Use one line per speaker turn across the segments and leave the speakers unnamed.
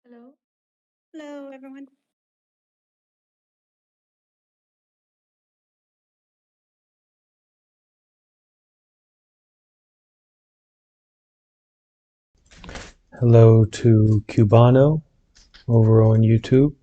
Hello. Hello, everyone.
Hello to Cubano over on YouTube.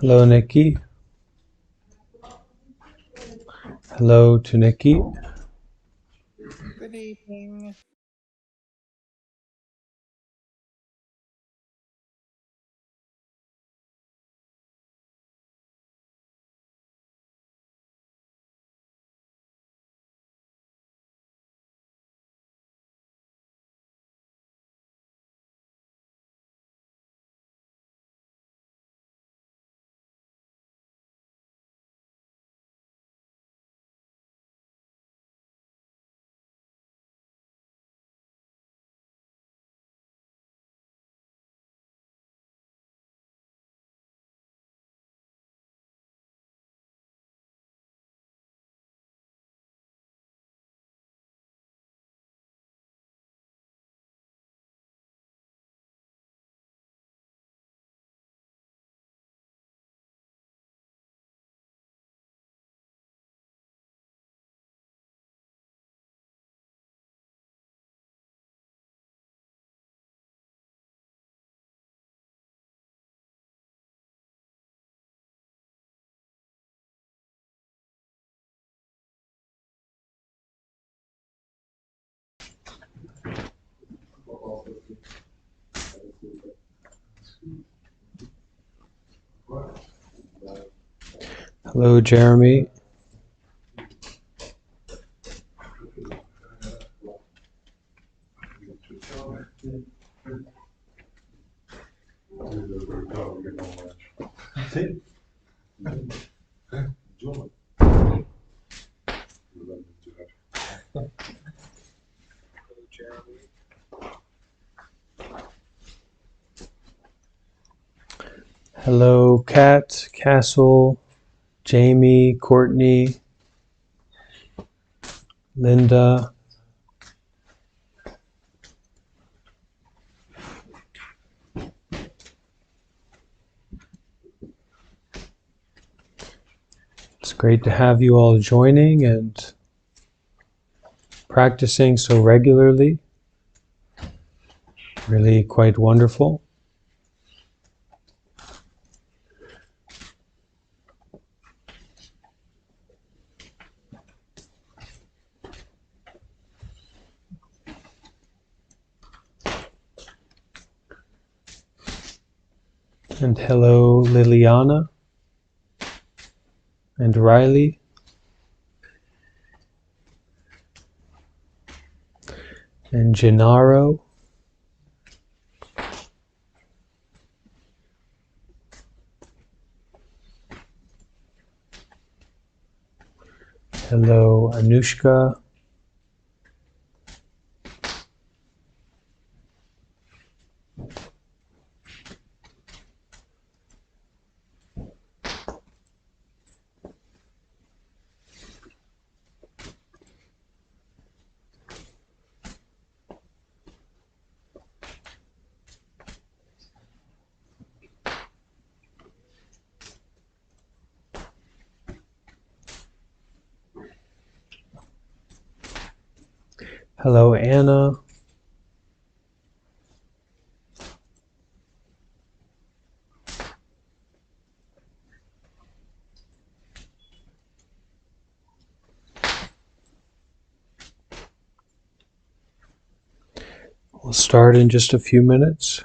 Hello, Nikki. Hello to Nikki.
Good evening.
Hello, Jeremy. Hello, Kat, Castle, Jamie, Courtney, Linda. It's great to have you all joining and practicing so regularly. Really quite wonderful. And hello, Liliana and Riley. And Gennaro. Hello, Anushka. Hello, Anna. We'll start in just a few minutes.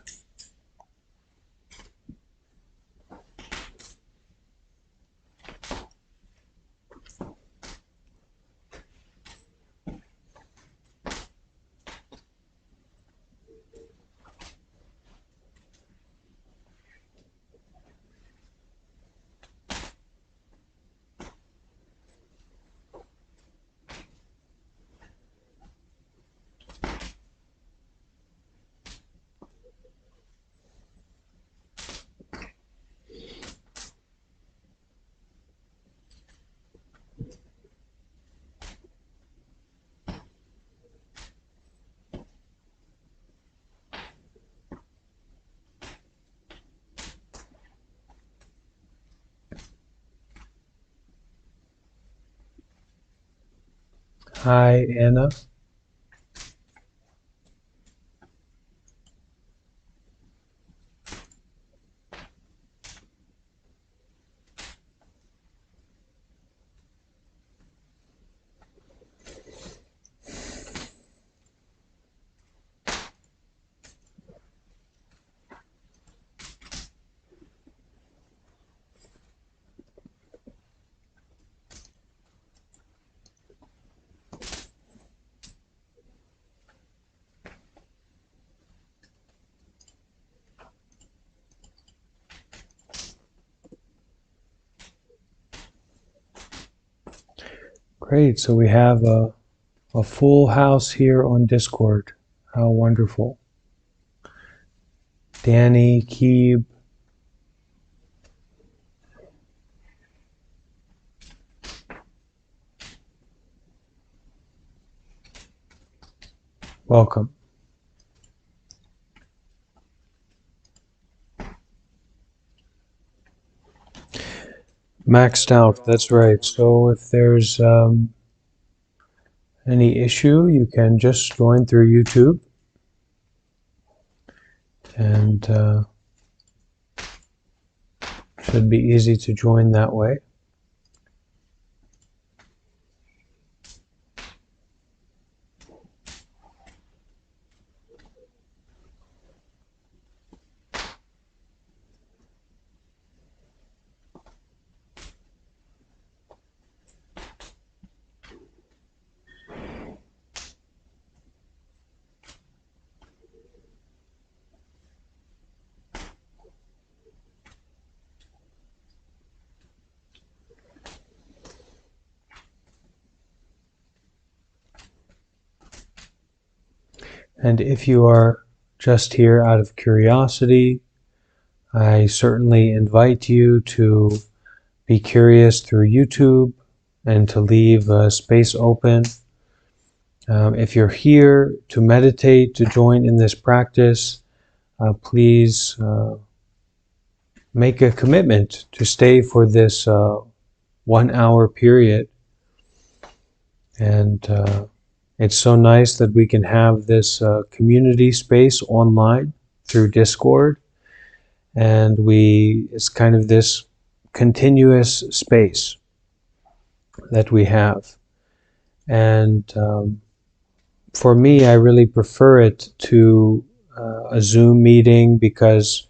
Hi, Anna. Great. So we have a full house here on Discord. How wonderful. Danny, Keeb, welcome. Maxed out, that's right. So if there's any issue, you can just join through YouTube. And should be easy to join that way. And if you are just here out of curiosity, I certainly invite you to be curious through YouTube and to leave a space open. If you're here to meditate, to join in this practice, please make a commitment to stay for this 1 hour period. And it's so nice that we can have this community space online through Discord. And it's kind of this continuous space that we have. And for me, I really prefer it to a Zoom meeting because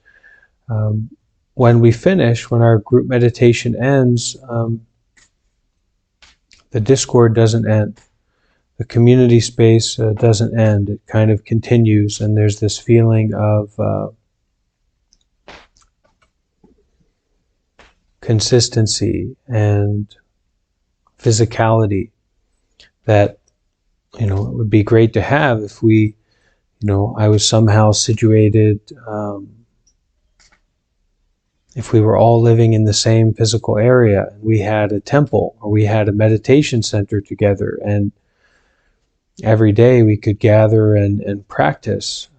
when we finish, when our group meditation ends, the Discord doesn't end. The community space doesn't end. It kind of continues, and there's this feeling of consistency and physicality that, it would be great to have if we, I was somehow situated, if we were all living in the same physical area, we had a temple or we had a meditation center together, and every day we could gather and practice.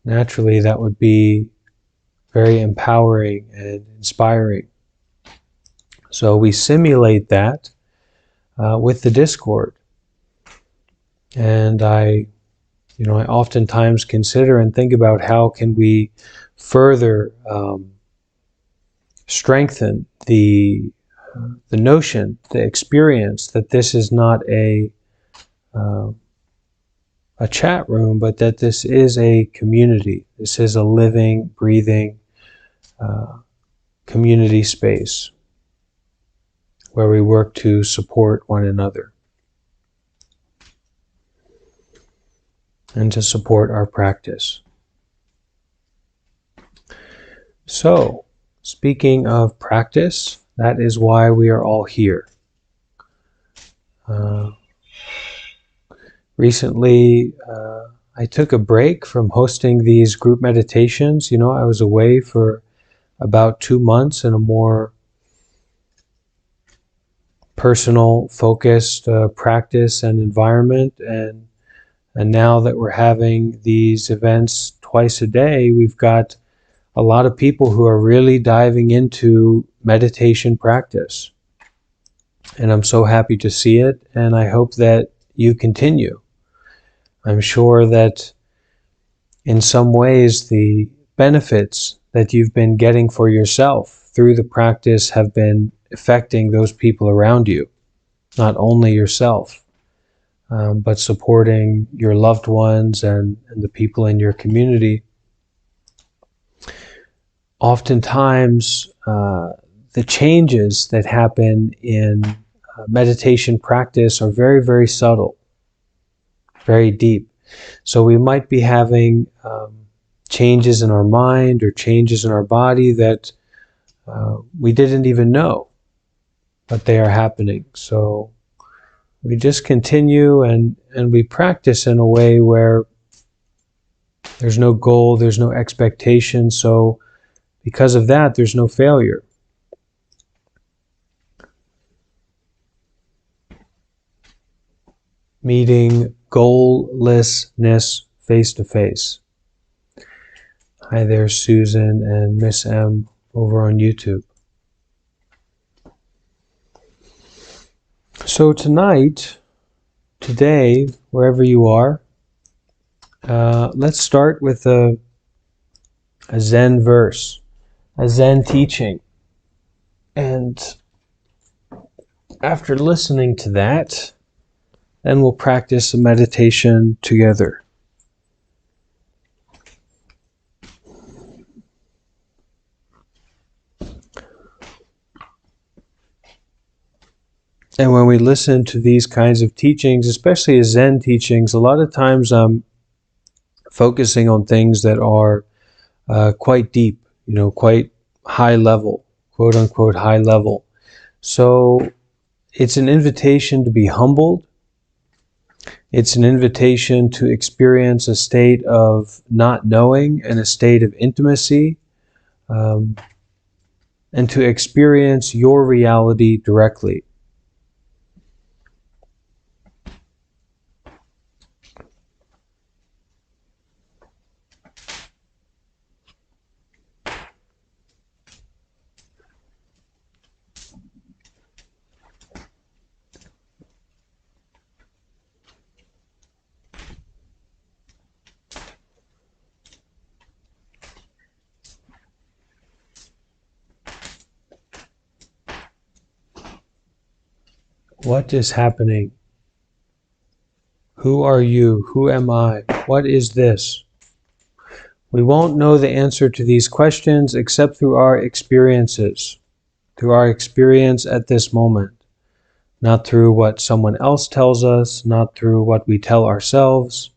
Naturally, that would be very empowering and inspiring. So we simulate that with the Discord. And I oftentimes consider and think about how can we further strengthen the notion, the experience that this is not a chat room, but that this is a community. This is a living, breathing community space where we work to support one another and to support our practice. So, speaking of practice, that is why we are all here. Recently, I took a break from hosting these group meditations. I was away for about 2 months in a more personal, focused practice and environment. And now that we're having these events twice a day, we've got a lot of people who are really diving into meditation practice. And I'm so happy to see it, and I hope that you continue. I'm sure that in some ways the benefits that you've been getting for yourself through the practice have been affecting those people around you, not only yourself, but supporting your loved ones and the people in your community. Oftentimes, the changes that happen in meditation practice are very, very subtle, very deep. So we might be having changes in our mind or changes in our body that we didn't even know, but they are happening. So we just continue and we practice in a way where there's no goal, there's no expectation. So because of that, there's no failure. Meeting goallessness face to face. Hi there, Susan and Miss M over on YouTube. So today, wherever you are, let's start with a Zen verse, a Zen teaching. And after listening to that, then we'll practice a meditation together. And when we listen to these kinds of teachings, especially Zen teachings, a lot of times I'm focusing on things that are quite deep, quite high level, quote unquote high level. So it's an invitation to be humbled. It's an invitation to experience a state of not knowing and a state of intimacy, and to experience your reality directly. What is happening? Who are you? Who am I? What is this? We won't know the answer to these questions except through our experiences, through our experience at this moment, not through what someone else tells us, not through what we tell ourselves,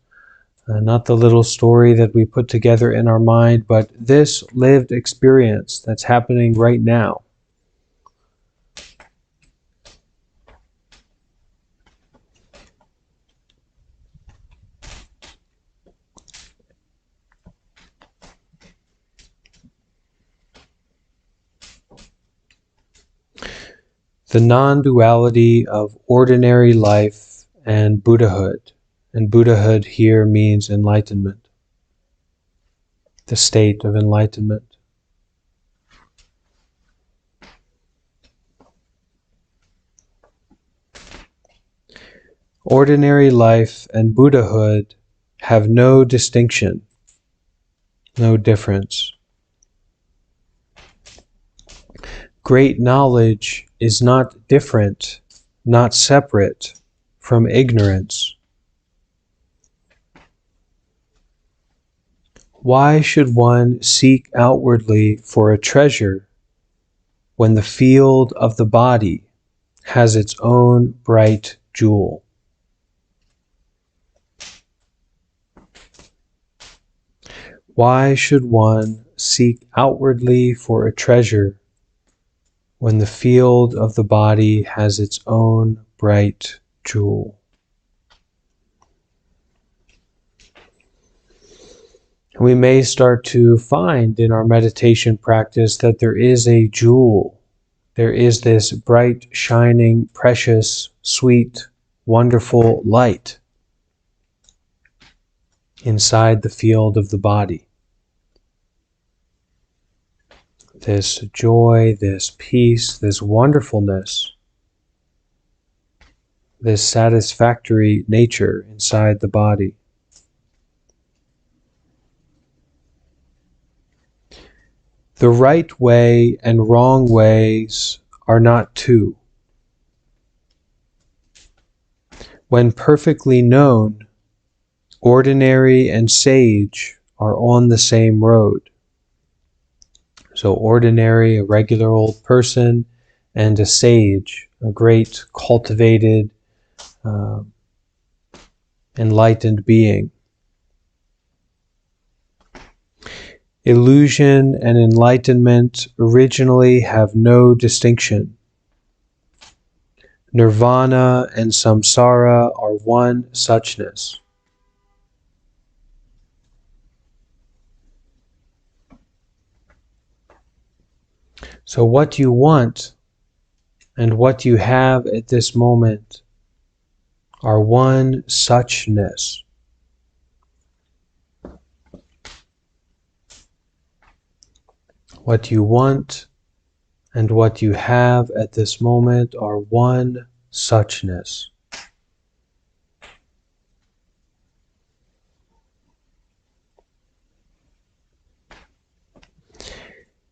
not the little story that we put together in our mind, but this lived experience that's happening right now. the non-duality of ordinary life and Buddhahood. And Buddhahood here means enlightenment, the state of enlightenment. Ordinary life and Buddhahood have no distinction, no difference. Great knowledge is not different, not separate from ignorance. Why should one seek outwardly for a treasure when the field of the body has its own bright jewel? Why should one seek outwardly for a treasure when the field of the body has its own bright jewel? We may start to find in our meditation practice that there is a jewel. There is this bright, shining, precious, sweet, wonderful light inside the field of the body. This joy, this peace, this wonderfulness, this satisfactory nature inside the body. The right way and wrong ways are not two. When perfectly known, ordinary and sage are on the same road. So ordinary, a regular old person, and a sage, a great cultivated, enlightened being. Illusion and enlightenment originally have no distinction. Nirvana and samsara are one suchness. So what you want and what you have at this moment are one suchness. What you want and what you have at this moment are one suchness.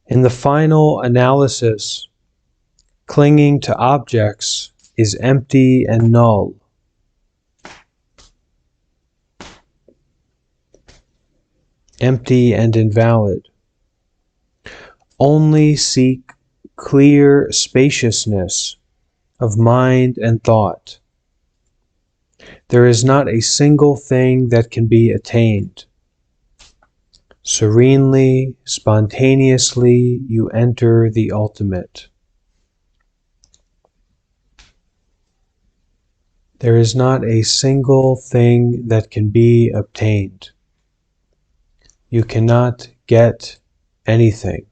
In the final analysis, clinging to objects is empty and null. Empty and invalid. Only seek clear spaciousness of mind and thought. There is not a single thing that can be attained. Serenely, spontaneously, you enter the ultimate. There is not a single thing that can be obtained. You cannot get anything.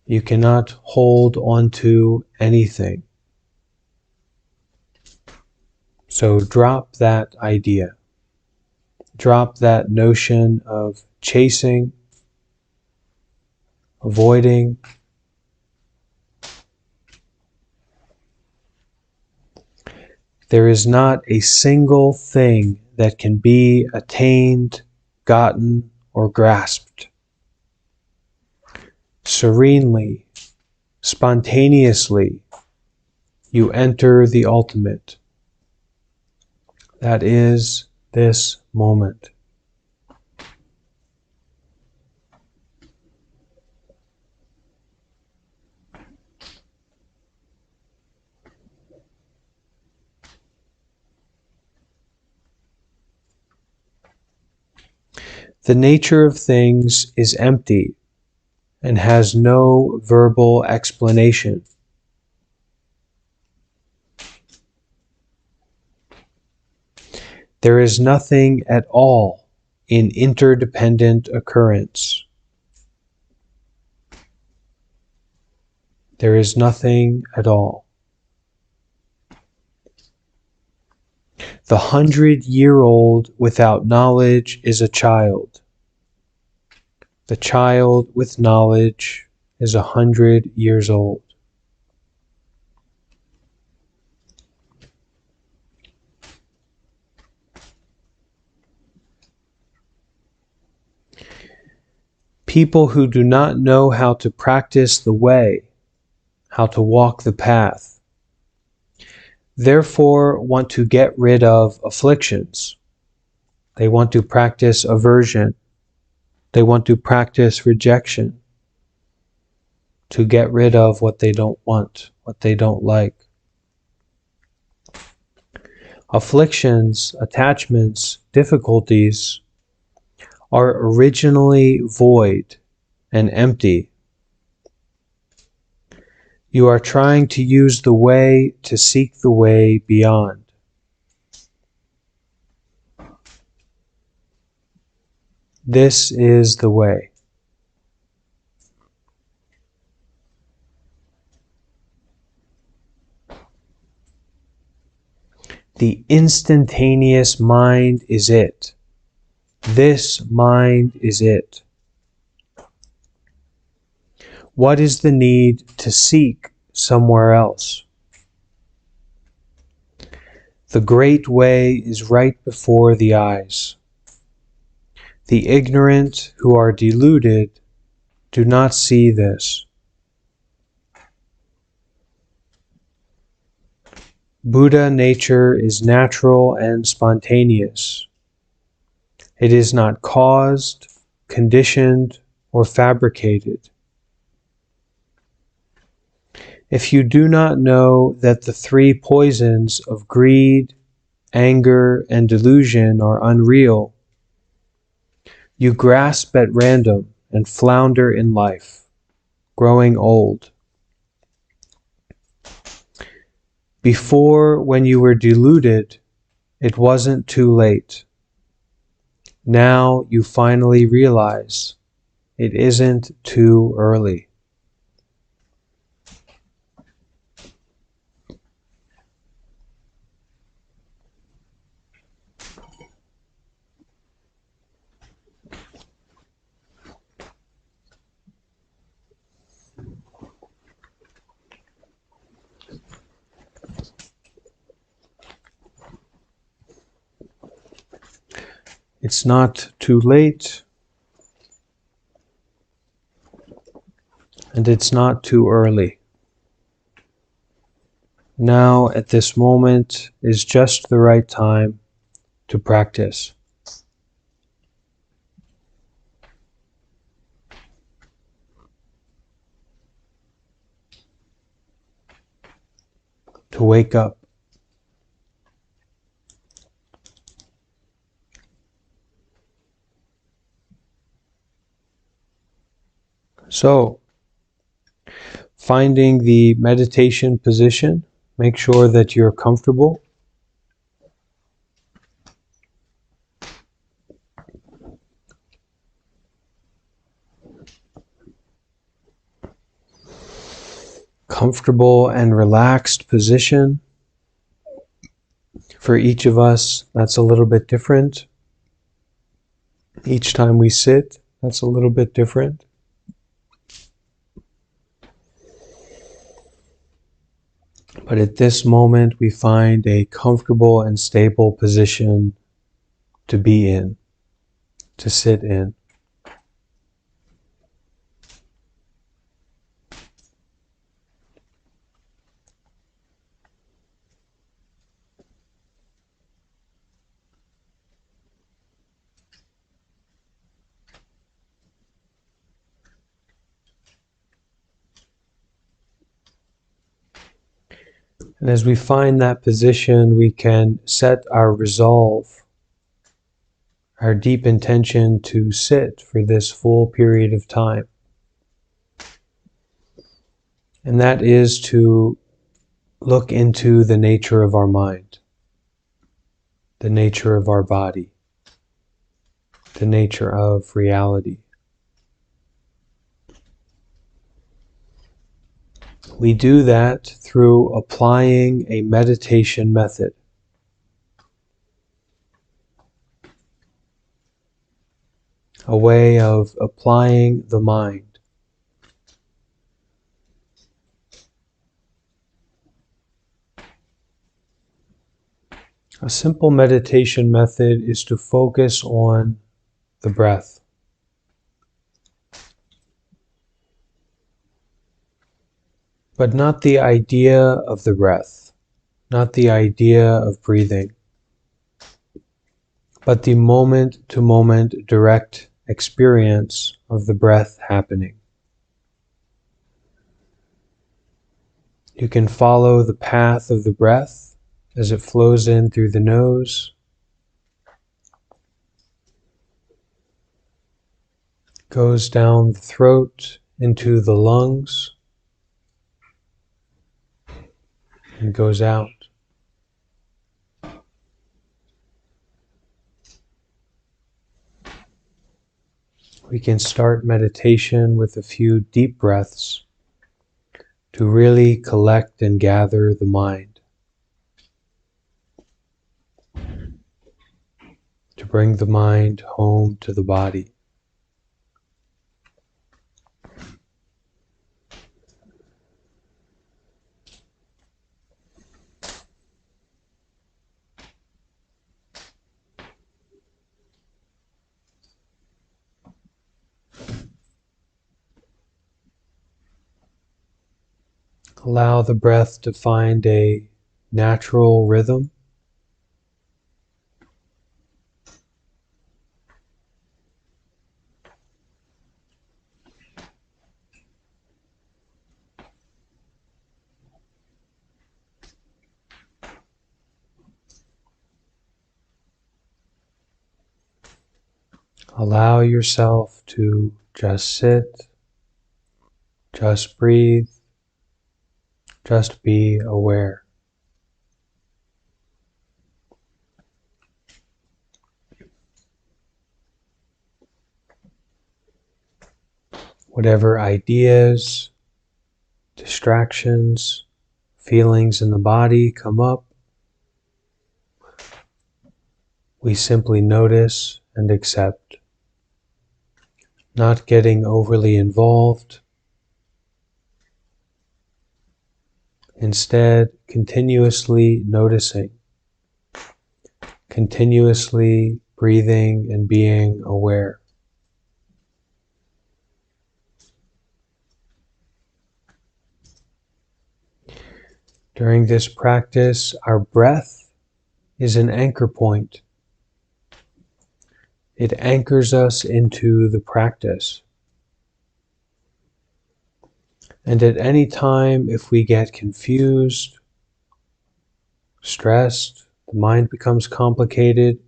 You cannot hold on to anything. So drop that idea. Drop that notion of chasing, avoiding. There is not a single thing that can be attained, gotten, or grasped. Serenely, spontaneously, you enter the ultimate. That is this moment. The nature of things is empty and has no verbal explanation. There is nothing at all in interdependent occurrence. There is nothing at all. The 100-year-old without knowledge is a child. The child with knowledge is 100 years old. People who do not know how to practice the way, how to walk the path, therefore want to get rid of afflictions. They want to practice aversion. They want to practice rejection, to get rid of what they don't want, what they don't like. Afflictions, attachments, difficulties are originally void and empty. You are trying to use the way to seek the way beyond. This is the way. The instantaneous mind is it. This mind is it. What is the need to seek somewhere else? The great way is right before the eyes. The ignorant who are deluded do not see this. Buddha nature is natural and spontaneous. It is not caused, conditioned, or fabricated. If you do not know that the three poisons of greed, anger, and delusion are unreal, you grasp at random and flounder in life, growing old. Before, when you were deluded, it wasn't too late. Now you finally realize it isn't too early. It's not too late, and it's not too early. Now, at this moment, is just the right time to practice. To wake up. So, finding the meditation position, make sure that you're comfortable. Comfortable and relaxed position. For each of us, that's a little bit different. Each time we sit, that's a little bit different. But at this moment, we find a comfortable and stable position to be in, to sit in. And as we find that position, we can set our resolve, our deep intention to sit for this full period of time. And that is to look into the nature of our mind, the nature of our body, the nature of reality. We do that through applying a meditation method. A way of applying the mind. A simple meditation method is to focus on the breath. But not the idea of the breath, not the idea of breathing, but the moment-to-moment direct experience of the breath happening. You can follow the path of the breath as it flows in through the nose, goes down the throat into the lungs, and goes out. We can start meditation with a few deep breaths to really collect and gather the mind, to bring the mind home to the body. Allow the breath to find a natural rhythm. Allow yourself to just sit, just breathe, just be aware. Whatever ideas, distractions, feelings in the body come up, we simply notice and accept, not getting overly involved. Instead, continuously noticing, continuously breathing and being aware. During this practice, our breath is an anchor point. It anchors us into the practice. And at any time, if we get confused, stressed, the mind becomes complicated,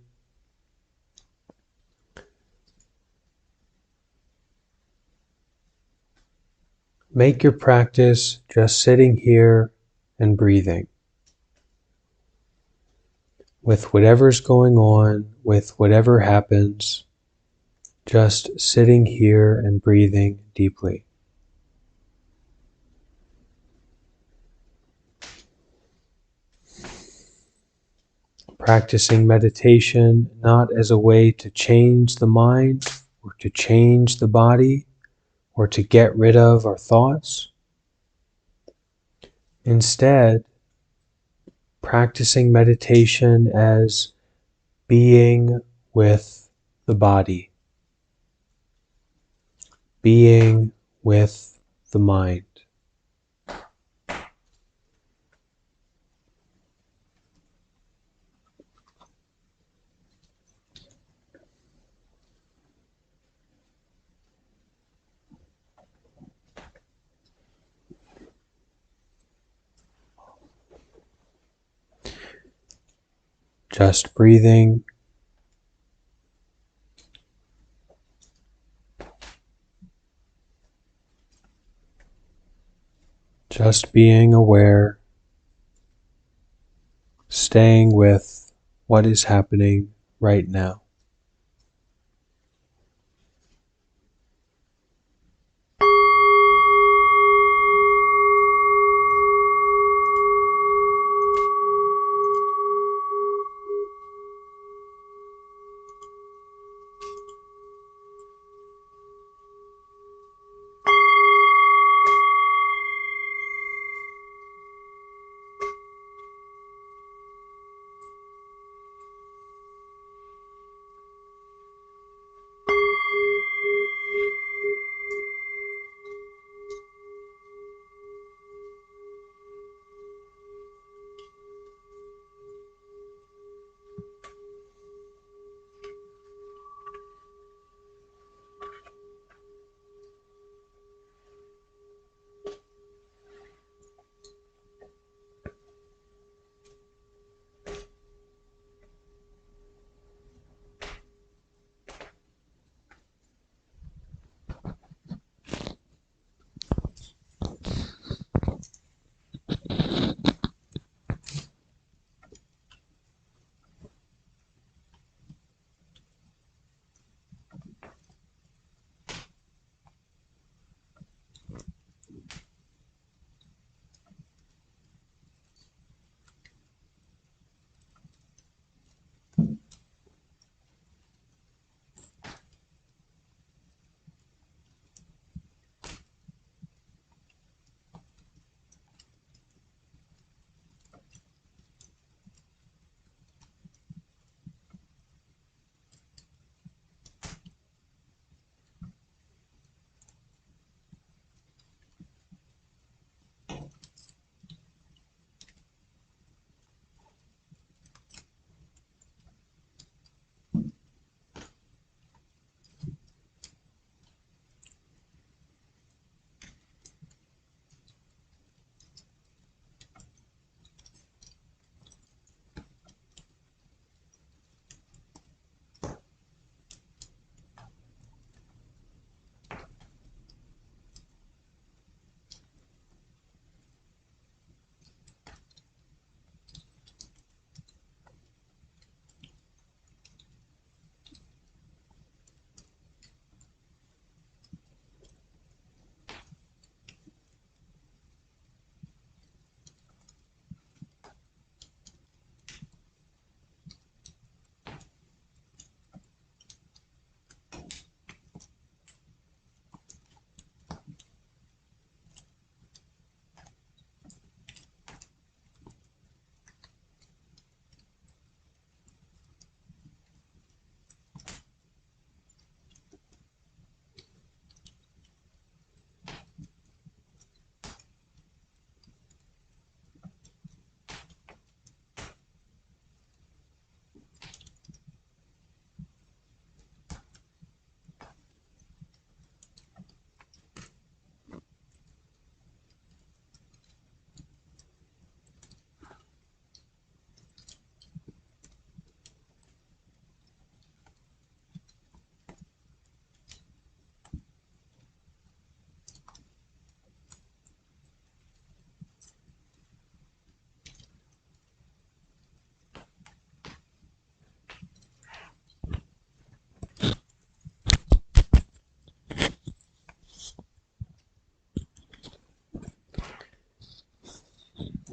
make your practice just sitting here and breathing. With whatever's going on, with whatever happens, just sitting here and breathing deeply. Practicing meditation not as a way to change the mind or to change the body or to get rid of our thoughts. Instead, practicing meditation as being with the body, being with the mind. Just breathing, just being aware, staying with what is happening right now.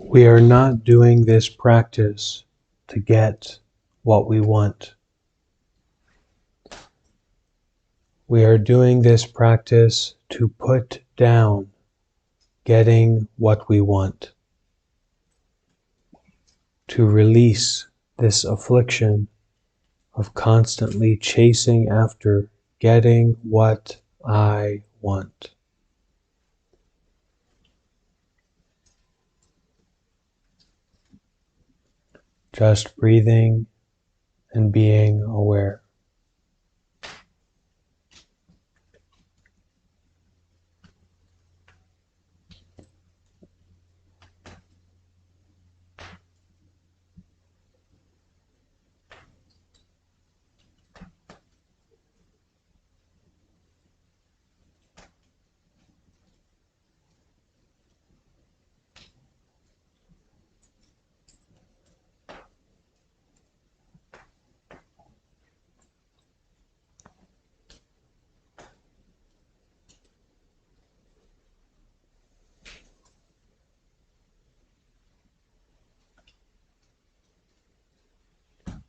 We are not doing this practice to get what we want. We are doing this practice to put down getting what we want, to release this affliction of constantly chasing after getting what I want. Just breathing and being aware.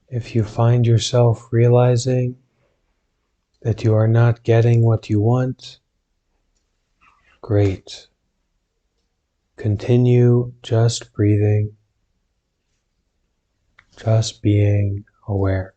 If you find yourself realizing that you are not getting what you want, great. Continue just breathing, just being aware.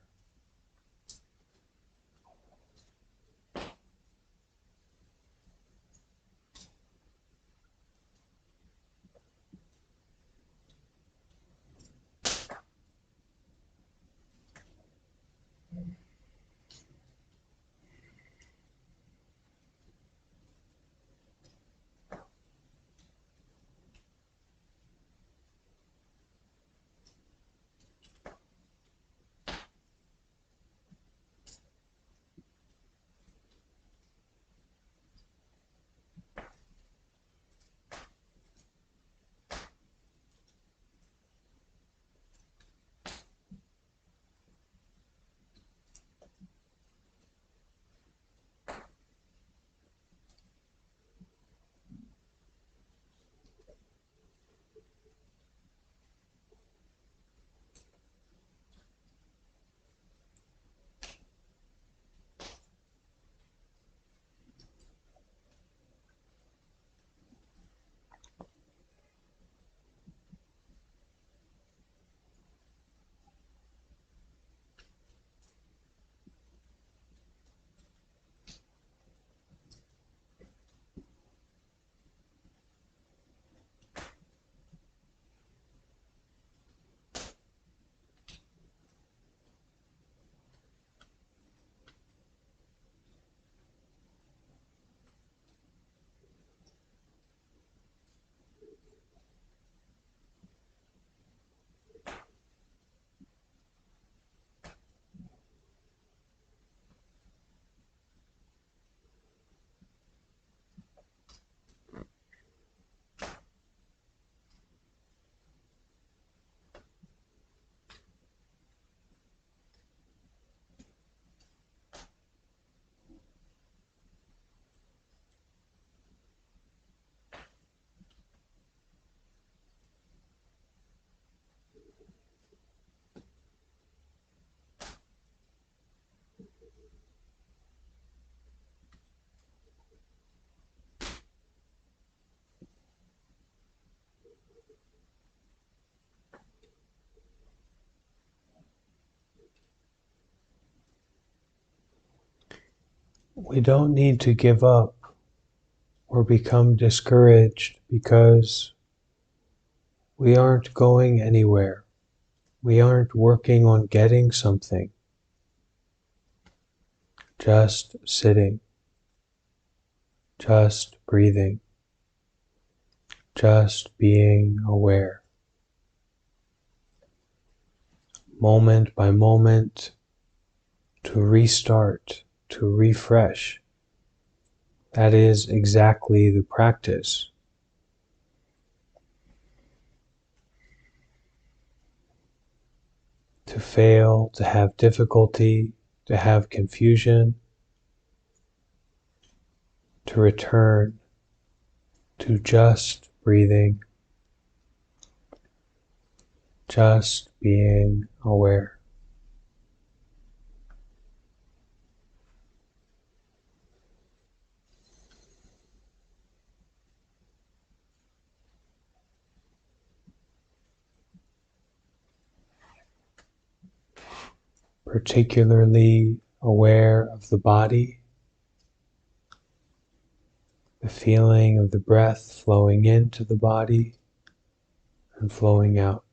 We don't need to give up or become discouraged because we aren't going anywhere. We aren't working on getting something. Just sitting, just breathing, just being aware. Moment by moment, to restart, to refresh. That is exactly the practice. To fail, to have difficulty, to have confusion, to return to just breathing, just being aware. Particularly aware of the body, the feeling of the breath flowing into the body and flowing out.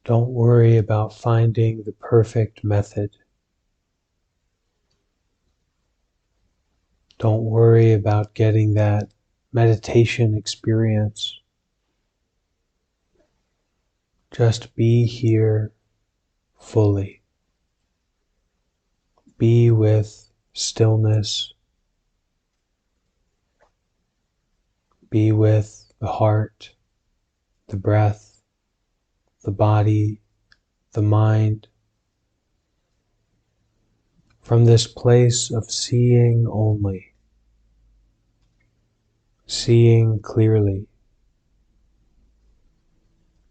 Don't worry about finding the perfect method. Don't worry about getting that meditation experience. Just be here fully. Be with stillness. Be with the heart, the breath, the body, the mind. From this place of seeing only, seeing clearly,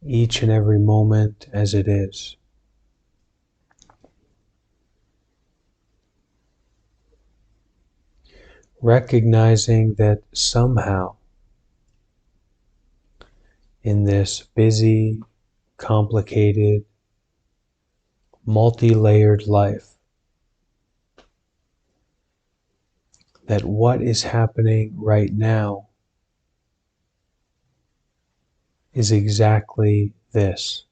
each and every moment as it is. Recognizing that somehow in this busy, complicated, multi-layered life, that what is happening right now is exactly this.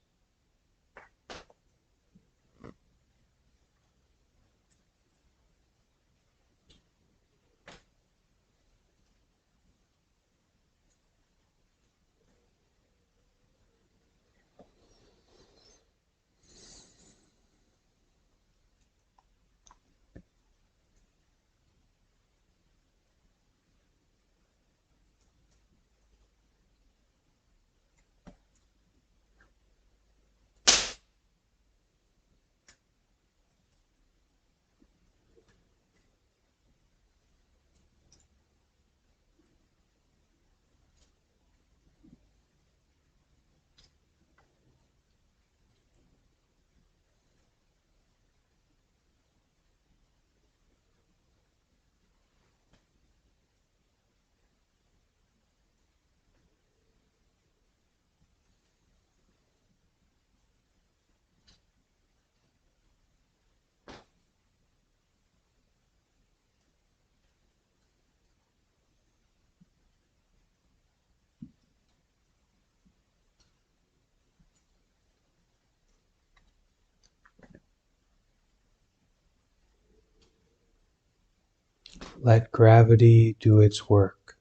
Let gravity do its work.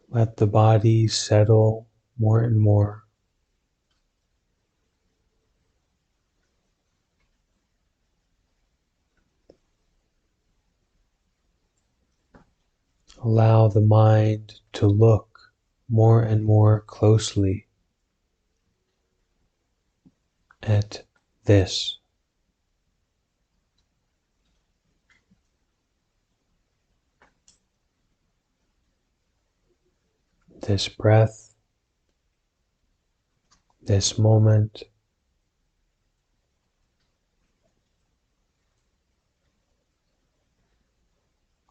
Let the body settle more and more. Allow the mind to look more and more closely at this. This breath, this moment,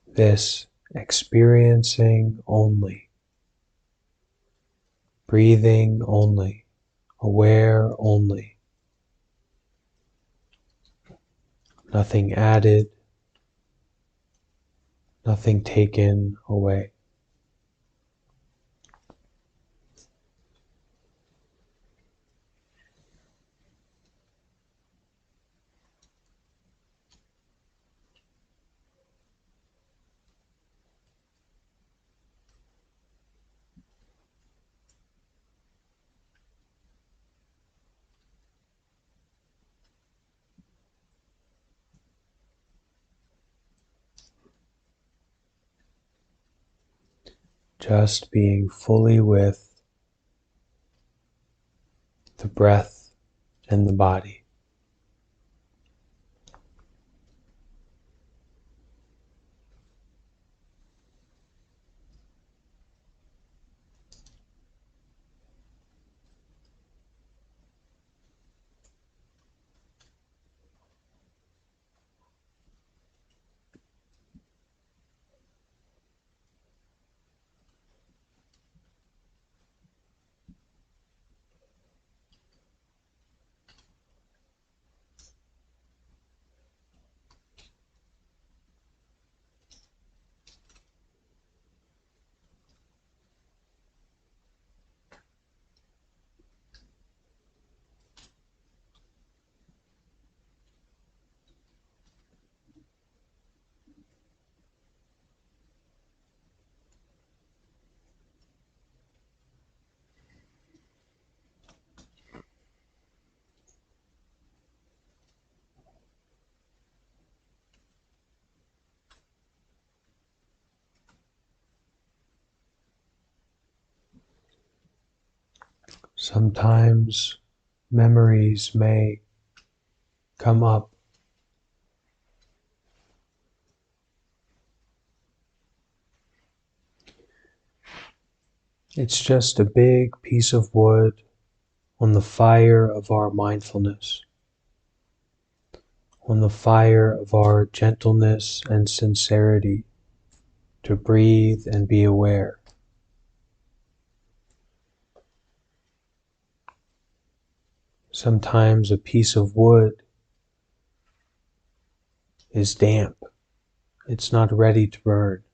this experiencing only, breathing only, aware only, nothing added, nothing taken away. Just being fully with the breath and the body. Sometimes memories may come up. It's just a big piece of wood on the fire of our mindfulness, on the fire of our gentleness and sincerity to breathe and be aware. Sometimes a piece of wood is damp. It's not ready to burn.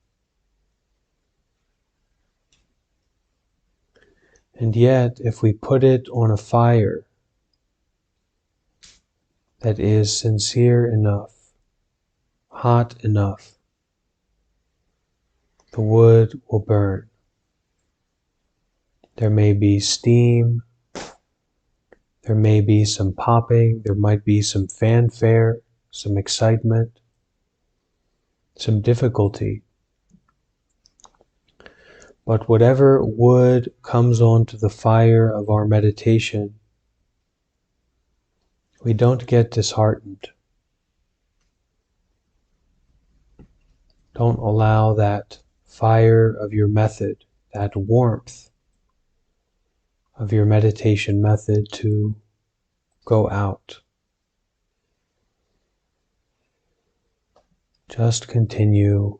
And yet, if we put it on a fire that is sincere enough, hot enough, the wood will burn. There may be steam, there may be some popping, there might be some fanfare, some excitement, some difficulty. But whatever wood comes onto the fire of our meditation, we don't get disheartened. Don't allow that fire of your method, that warmth of your meditation method to go out. Just continue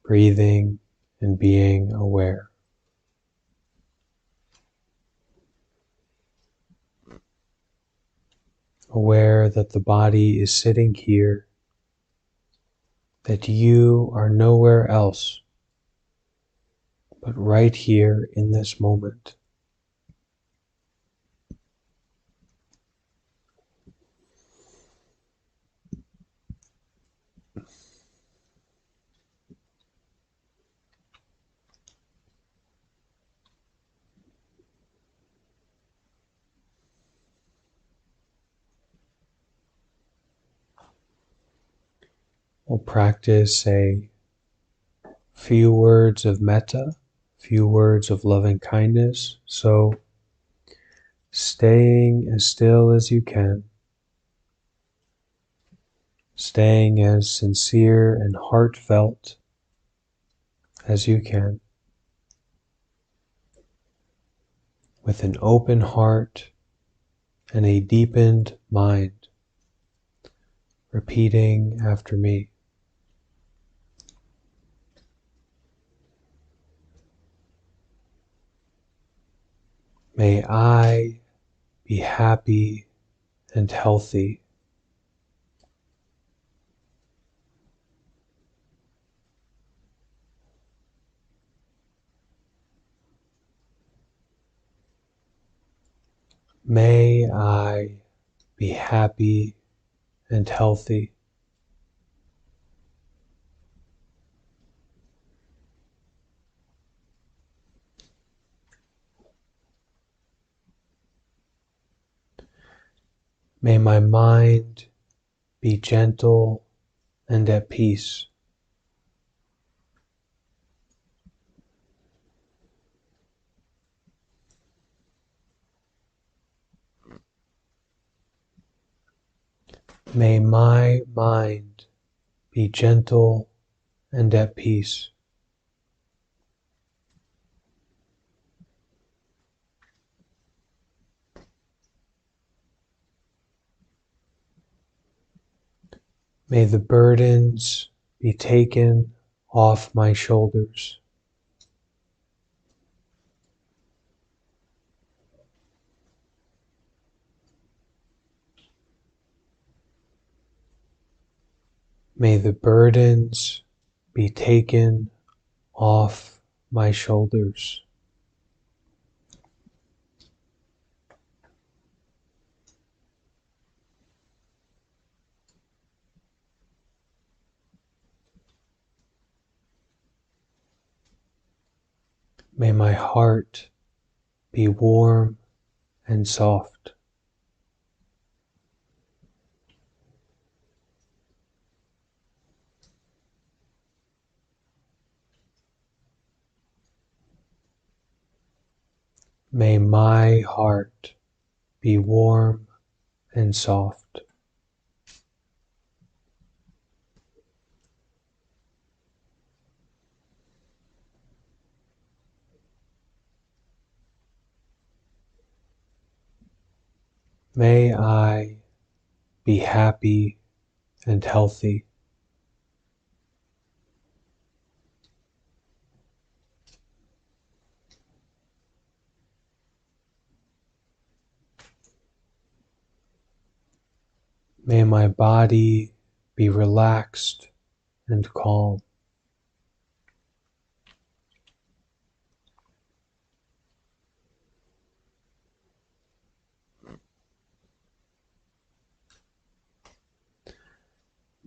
breathing and being aware. Aware that the body is sitting here, that you are nowhere else but right here in this moment. We'll practice a few words of metta, few words of loving kindness. So staying as still as you can, staying as sincere and heartfelt as you can, with an open heart and a deepened mind, repeating after me. May I be happy and healthy. May I be happy and healthy. May my mind be gentle and at peace. May my mind be gentle and at peace. May the burdens be taken off my shoulders. May the burdens be taken off my shoulders. May my heart be warm and soft. May my heart be warm and soft. May I be happy and healthy. May my body be relaxed and calm.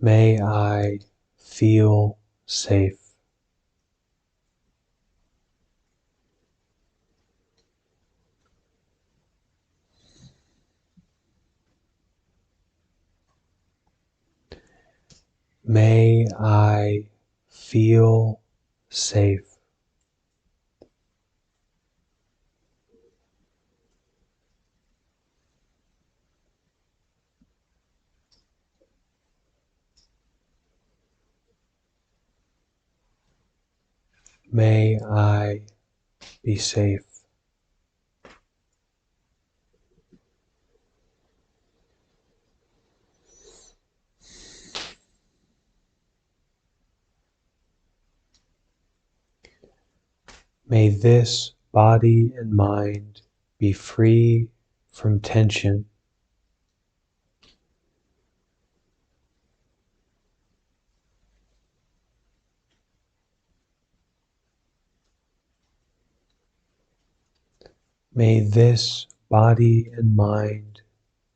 May I feel safe. May I feel safe. May I be safe. May this body and mind be free from tension. May this body and mind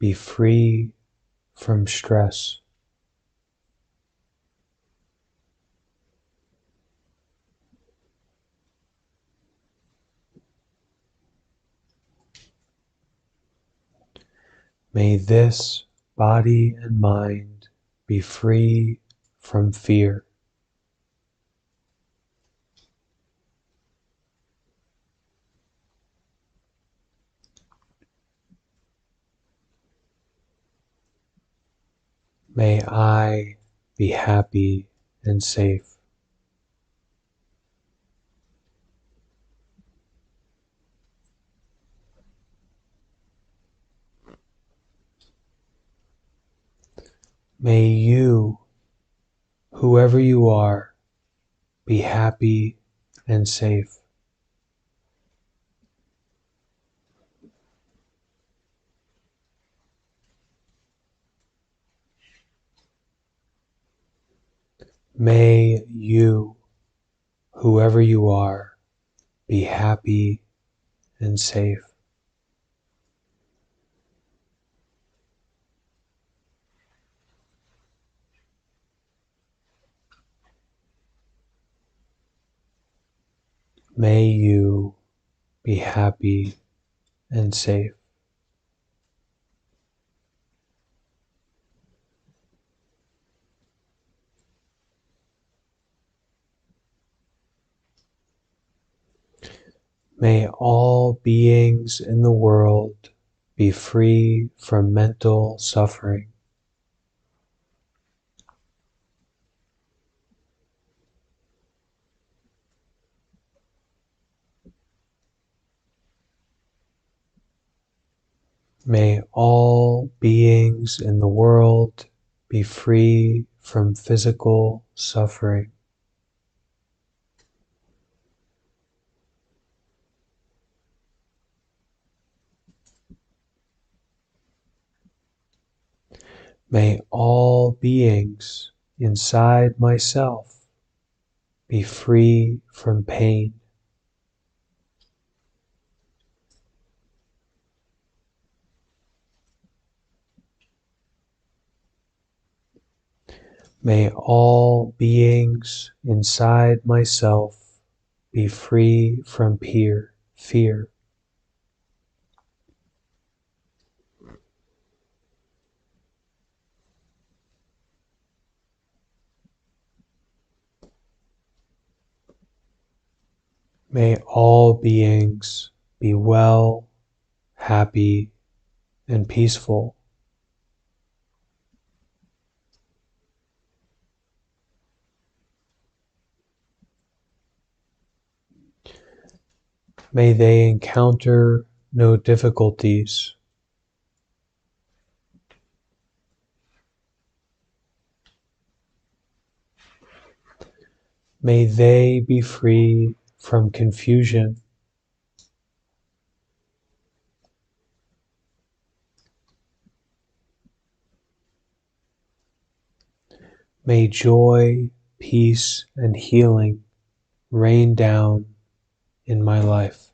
be free from stress. May this body and mind be free from fear. May I be happy and safe. May you, whoever you are, be happy and safe. May you, whoever you are, be happy and safe. May you be happy and safe. May all beings in the world be free from mental suffering. May all beings in the world be free from physical suffering. May all beings inside myself be free from pain. May all beings inside myself be free from fear. May all beings be well, happy, and peaceful. May they encounter no difficulties. May they be free from confusion. May joy, peace, and healing rain down in my life.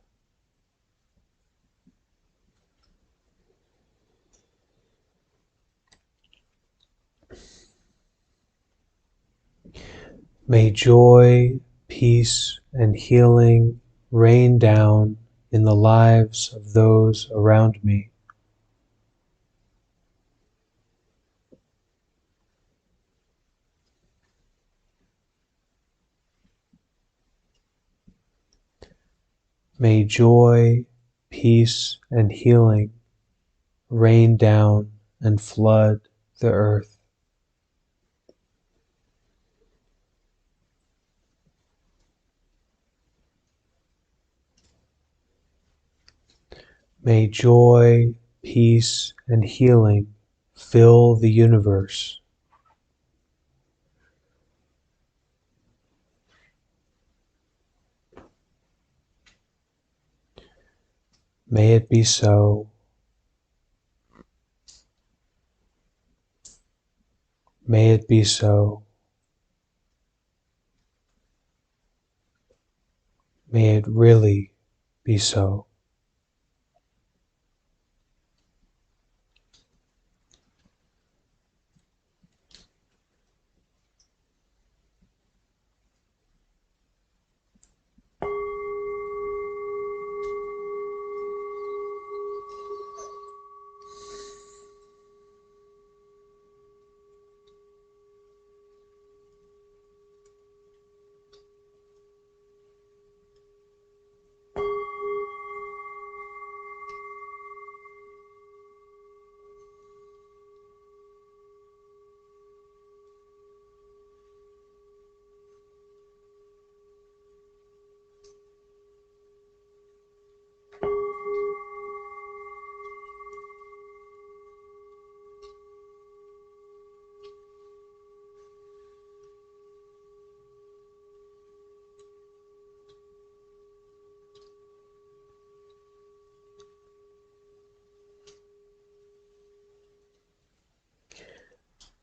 May joy, peace, and healing rain down in the lives of those around me. May joy, peace, and healing rain down and flood the earth. May joy, peace, and healing fill the universe. May it be so. May it be so. May it really be so.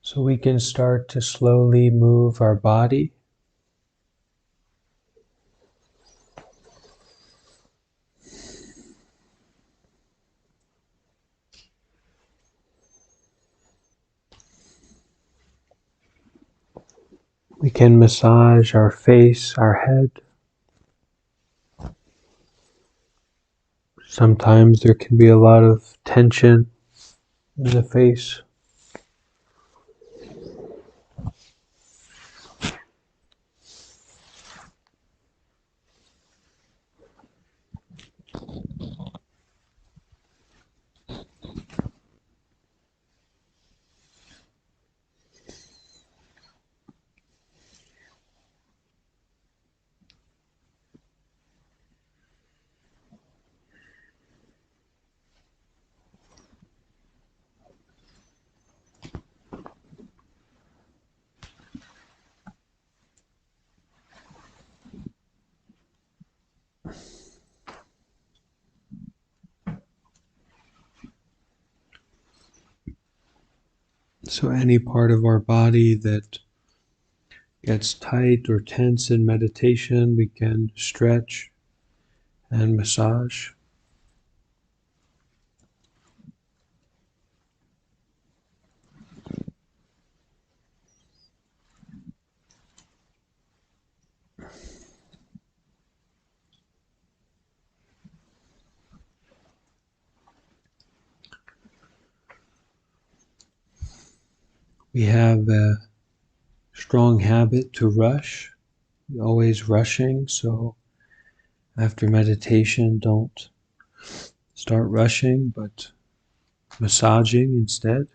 So we can start to slowly move our body. We can massage our face, our head. Sometimes there can be a lot of tension in the face. So any part of our body that gets tight or tense in meditation, we can stretch and massage. We have a strong habit to rush, always rushing, so after meditation, don't start rushing, but massaging instead.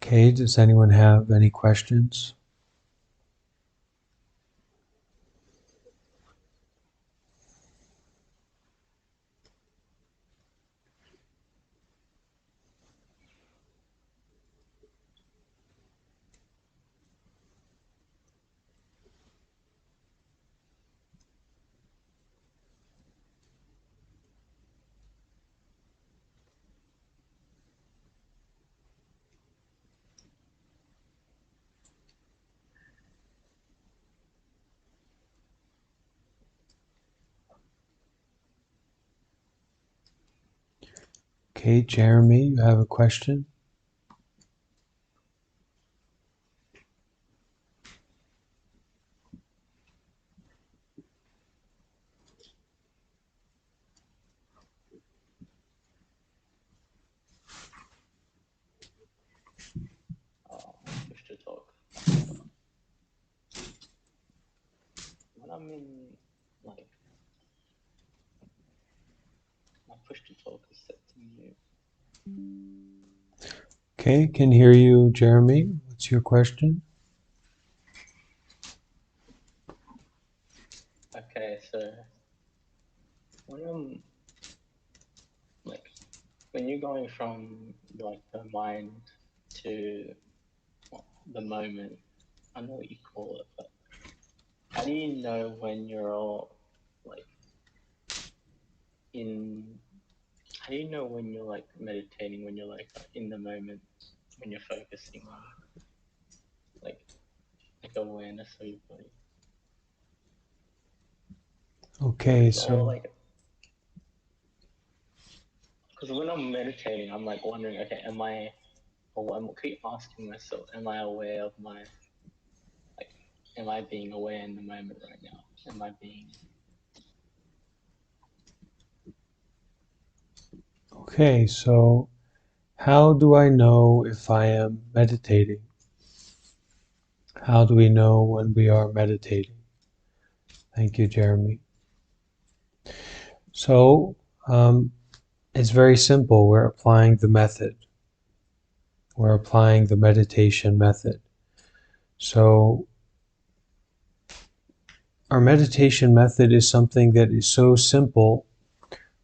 Okay, does anyone have any questions? Okay, Jeremy, you have a question?
Push to talk. When I'm in, like, my push to talk is set to mute.
Okay, can hear you, Jeremy. What's your question?
Okay, so when I'm, like, when you're going from, like, the mind to the moment, I don't know what you call it, but how do you know when you're all, like, in, how do you know when you're, like, meditating, when you're, like, in the moment, when you're focusing on, like awareness of your body?
Okay,
Or,
so
like, because when I'm meditating, I'm, like, wondering, okay, I keep asking myself, am I aware of like, am I being aware in the moment right now? Am I being,
Okay, so how do I know if I am meditating? How do we know when we are meditating? Thank you, Jeremy. So, it's very simple. We're applying the method. We're applying the meditation method. So, our meditation method is something that is so simple,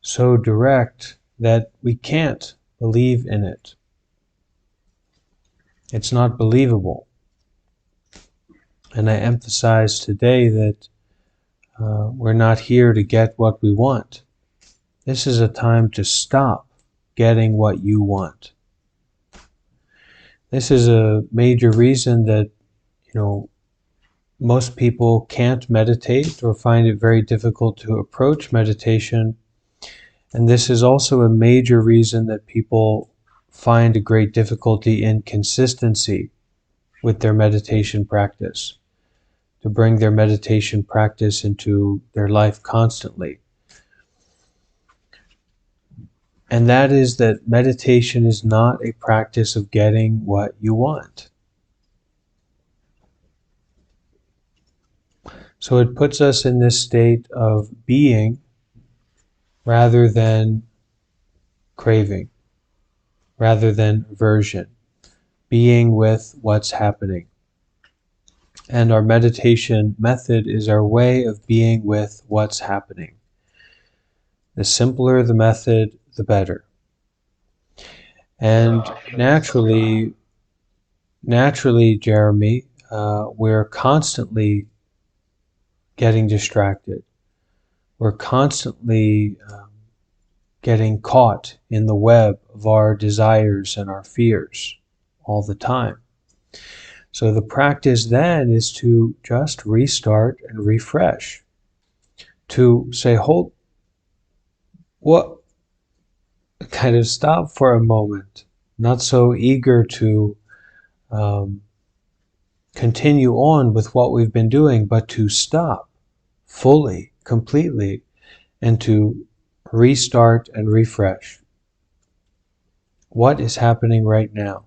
so direct, that we can't believe in it. It's not believable. And I emphasize today that we're not here to get what we want. This is a time to stop getting what you want. This is a major reason that, most people can't meditate or find it very difficult to approach meditation. And this is also a major reason that people find a great difficulty in consistency with their meditation practice, to bring their meditation practice into their life constantly. And that is that meditation is not a practice of getting what you want. So it puts us in this state of being rather than craving, rather than aversion, being with what's happening. And our meditation method is our way of being with what's happening. The simpler the method, the better. And naturally, Jeremy, we're constantly getting distracted. We're constantly getting caught in the web of our desires and our fears all the time. So the practice then is to just restart and refresh. To say, hold, what, kind of stop for a moment, not so eager to continue on with what we've been doing, but to stop fully, completely, and to restart and refresh. What is happening right now?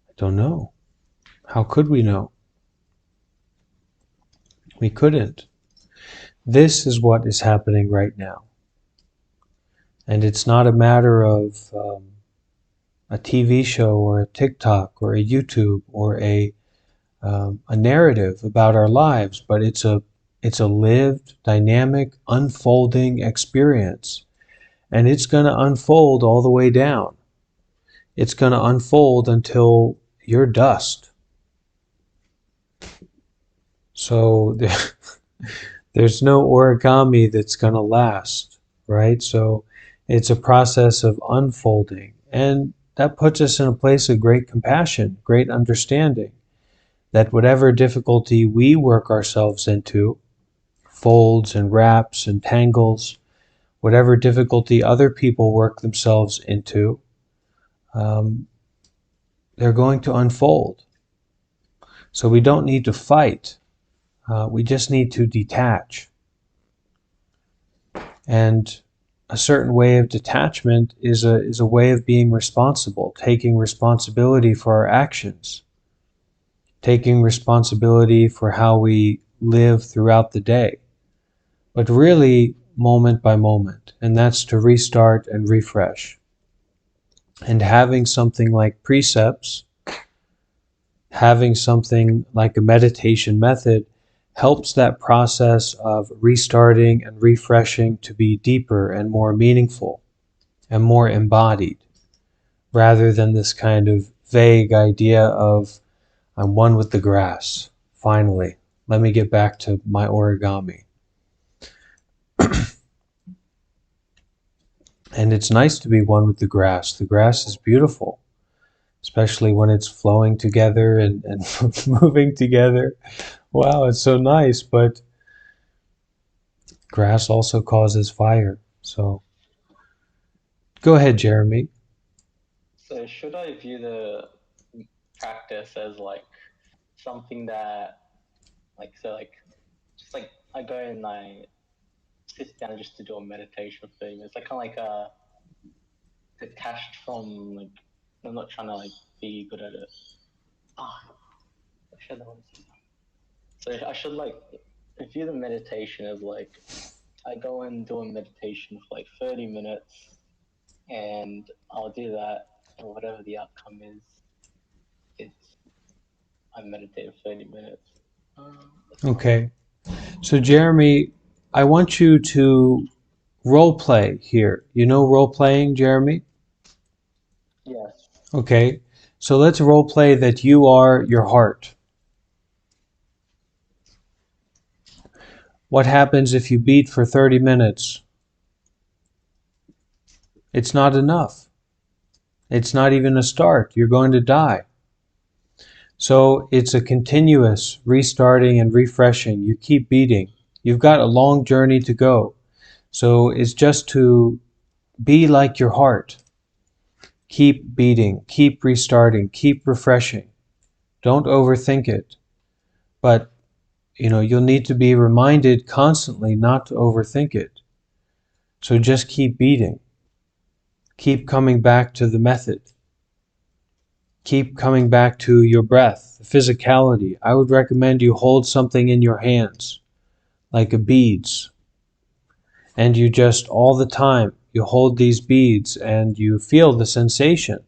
I don't know. How could we know? We couldn't. This is what is happening right now. And it's not a matter of a TV show or a TikTok or a YouTube or a narrative about our lives, but it's a lived, dynamic, unfolding experience. And it's going to unfold all the way down. It's going to unfold until you're dust. So there's no origami that's going to last, right? So it's a process of unfolding. And that puts us in a place of great compassion, great understanding, that whatever difficulty we work ourselves into, folds and wraps and tangles, whatever difficulty other people work themselves into, they're going to unfold. So we don't need to fight. We just need to detach. And a certain way of detachment is a way of being responsible, taking responsibility for our actions, taking responsibility for how we live throughout the day, but really moment by moment. And that's to restart and refresh. And having something like precepts, having something like a meditation method helps that process of restarting and refreshing to be deeper and more meaningful and more embodied, rather than this kind of vague idea of, I'm one with the grass. Finally, let me get back to my origami. And it's nice to be one with the grass. The grass is beautiful, especially when it's flowing together and moving together. Wow, it's so nice, but grass also causes fire. So go ahead, Jeremy.
So should I view the practice as like something that just like I go and I sit down just to do a meditation for 30 minutes, like kind of like detached from like. I'm not trying to like be good at it. Ah, I should know. So I should like view the meditation as like I go and do a meditation for like 30 minutes, and I'll do that, and whatever the outcome is, it's I meditate for 30 minutes.
Okay. So Jeremy, I want you to role play here. You know role playing, Jeremy?
Yes.
Okay. So let's role play that you are your heart. What happens if you beat for 30 minutes? It's not enough. It's not even a start. You're going to die. So it's a continuous restarting and refreshing. You keep beating. You've got a long journey to go. So it's just to be like your heart. Keep beating, keep restarting, keep refreshing. Don't overthink it. But you'll need to be reminded constantly not to overthink it. So just keep beating. Keep coming back to the method. Keep coming back to your breath, the physicality. I would recommend you hold something in your hands, like a beads. And you just all the time, you hold these beads and you feel the sensation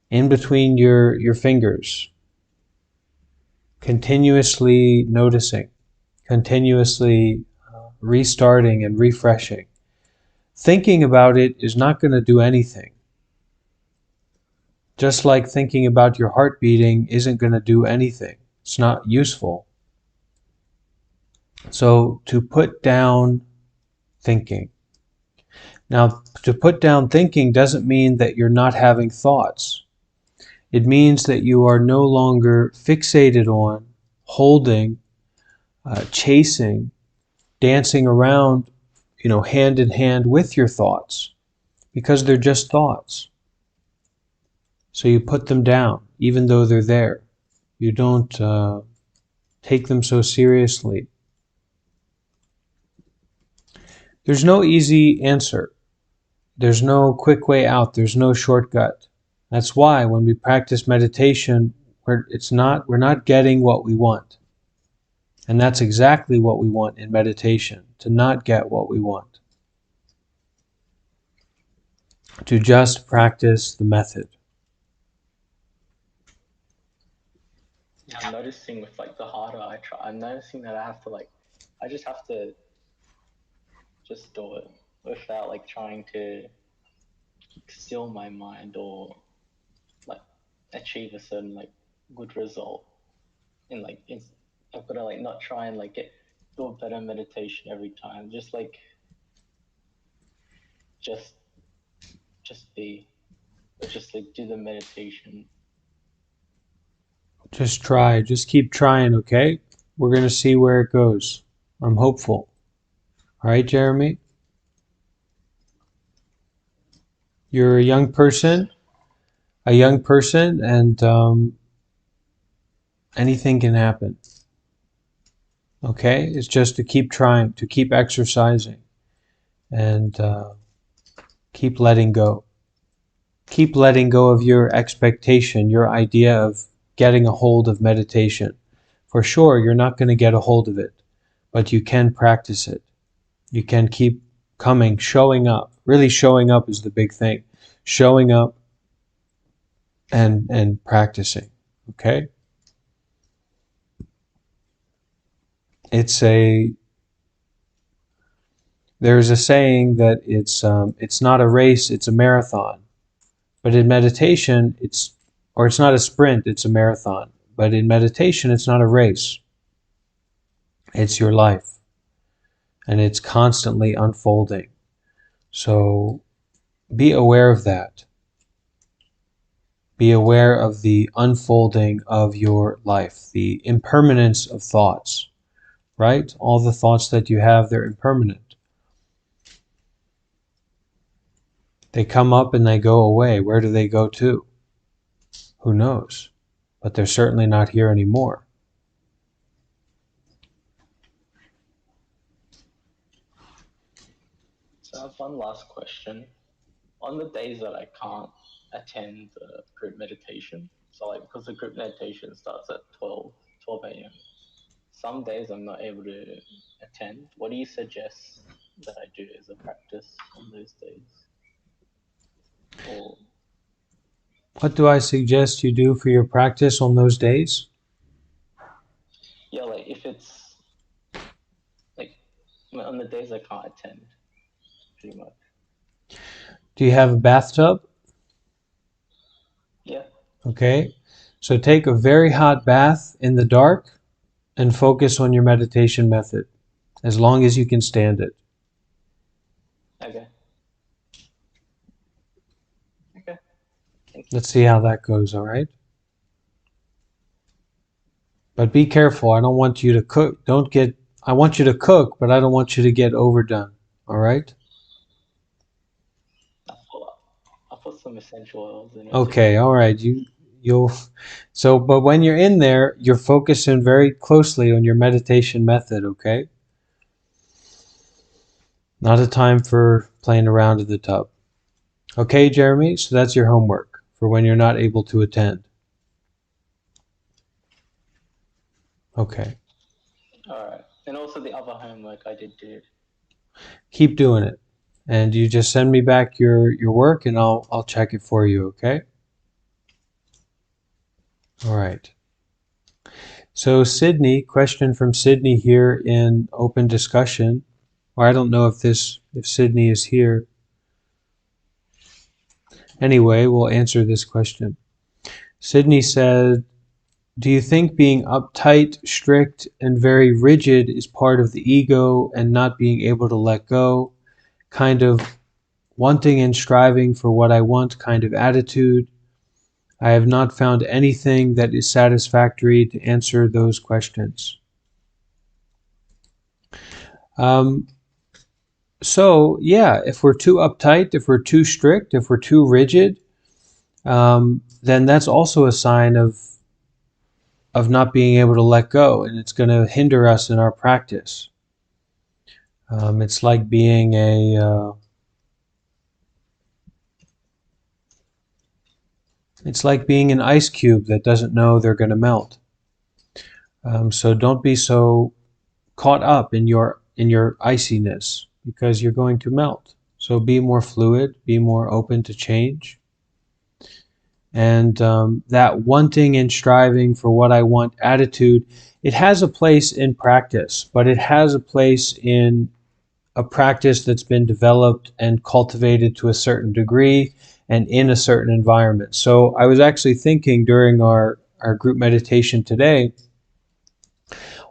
in between your fingers, continuously noticing, continuously restarting and refreshing. Thinking about it is not going to do anything. Just like thinking about your heart beating isn't going to do anything. It's not useful. So to put down thinking. Now, to put down thinking doesn't mean that you're not having thoughts. It means that you are no longer fixated on, holding, chasing, dancing around, hand in hand with your thoughts, because they're just thoughts. So you put them down, even though they're there. You don't take them so seriously. There's no easy answer. There's no quick way out. There's no shortcut. That's why when we practice meditation, we're not getting what we want. And that's exactly what we want in meditation, to not get what we want. To just practice the method.
Yeah, I'm noticing with like the harder I try, I'm noticing that I just have to just do it without like trying to still my mind or like achieve a certain like good result. And like I've got to like not try and like do a better meditation every time. Just like just just be, or just like do the meditation.
Just try. Just keep trying, okay? We're going to see where it goes. I'm hopeful. All right, Jeremy? You're a young person, and anything can happen. Okay? It's just to keep trying, to keep exercising, and keep letting go. Keep letting go of your expectation, your idea of getting a hold of meditation. For sure, you're not going to get a hold of it, but you can practice it. You can keep coming, showing up. Really showing up is the big thing. Showing up and practicing. Okay? There's a saying that it's not a race, it's a marathon. But in meditation, it's not a sprint, it's a marathon. But in meditation, it's not a race. It's your life. And it's constantly unfolding. So be aware of that. Be aware of the unfolding of your life, the impermanence of thoughts, right? All the thoughts that you have, they're impermanent. They come up and they go away. Where do they go to? Who knows? But they're certainly not here anymore.
So I have one last question. on the days that I can't attend the group meditation, so like because the group meditation starts at 12 a.m. Some days I'm not able to attend. What do you suggest that I do as a practice on those days? Or
What do I suggest you do for your practice on those days?
yeah, like if it's like on the days I can't attend, pretty much.
Do you have a bathtub?
Yeah.
Okay. So take a very hot bath in the dark and focus on your meditation method as long as you can stand it.
Okay. Okay. Thank you.
Let's see how that goes, all right? But be careful. I don't want you to cook. I want you to cook, but I don't want you to get overdone, all right?
I'll put some essential oils in it.
Okay, all right. But when you're in there, you're focusing very closely on your meditation method, okay? Not a time for playing around in the tub. Okay, Jeremy? So that's your homework for when you're not able to attend. Okay.
All right. And also the other homework I did do.
Keep doing it. And you just send me back your work and I'll check it for you, okay? All right. So Sydney, question from Sydney here in open discussion. Or I don't know if Sydney is here. Anyway, we'll answer this question. Sydney said, do you think being uptight, strict, and very rigid is part of the ego and not being able to let go? Kind of wanting and striving for what I want kind of attitude? I have not found anything that is satisfactory to answer those questions. So yeah, if we're too uptight, if we're too strict, if we're too rigid, then that's also a sign of not being able to let go, and it's going to hinder us in our practice. It's like being an ice cube that doesn't know they're going to melt. So don't be so caught up in your iciness, because you're going to melt. So be more fluid, be more open to change. And that wanting and striving for what I want attitude, it has a place in practice, but it has a place in a practice that's been developed and cultivated to a certain degree and in a certain environment. So I was actually thinking during our group meditation today,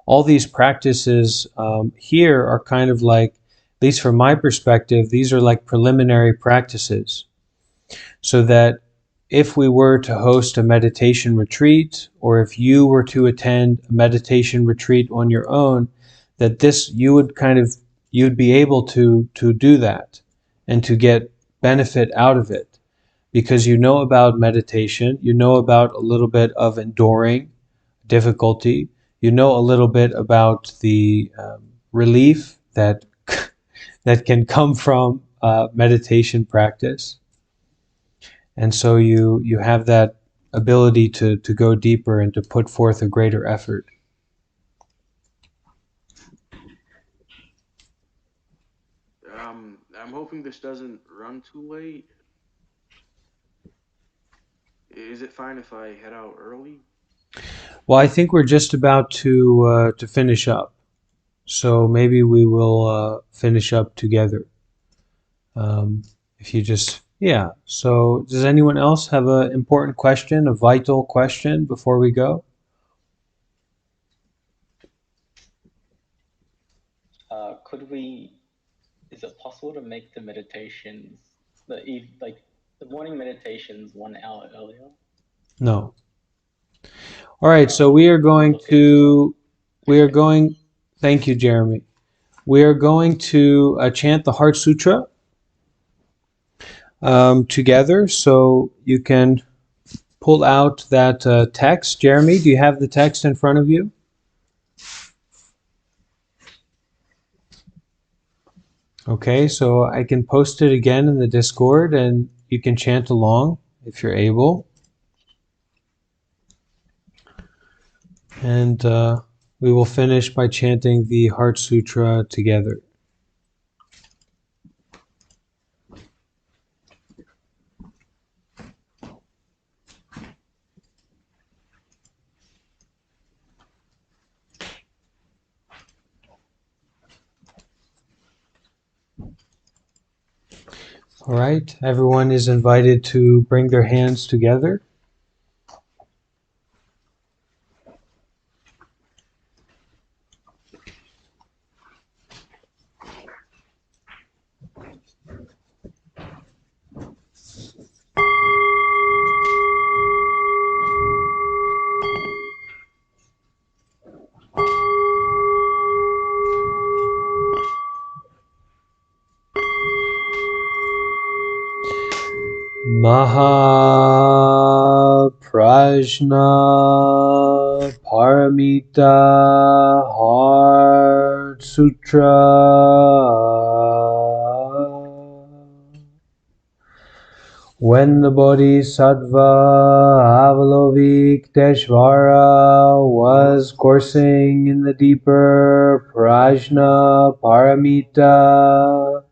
all these practices here are kind of like, at least from my perspective, these are like preliminary practices. So that if we were to host a meditation retreat, or if you were to attend a meditation retreat on your own, that you'd be able to do that and to get benefit out of it, because you know about meditation, you know about a little bit of enduring difficulty, you know a little bit about the relief that that can come from meditation practice. And so you have that ability to go deeper and to put forth a greater effort.
I'm hoping this doesn't run too late. Is it fine if I head out early?
Well, I think we're just about to finish up, so maybe we will finish up together. If you just So does anyone else have an important question, a vital question before we go?
Is it possible to make the meditations, the morning meditations 1 hour earlier?
No. All right, so we are going, thank you, Jeremy. We are going to chant the Heart Sutra together, so you can pull out that text. Jeremy, do you have the text in front of you? Okay, so I can post it again in the Discord and you can chant along if you're able. And we will finish by chanting the Heart Sutra together. All right, everyone is invited to bring their hands together. Mahaprajna Paramita Heart Sutra. When the Bodhisattva Avalokiteshvara was coursing in the deeper Prajna Paramita,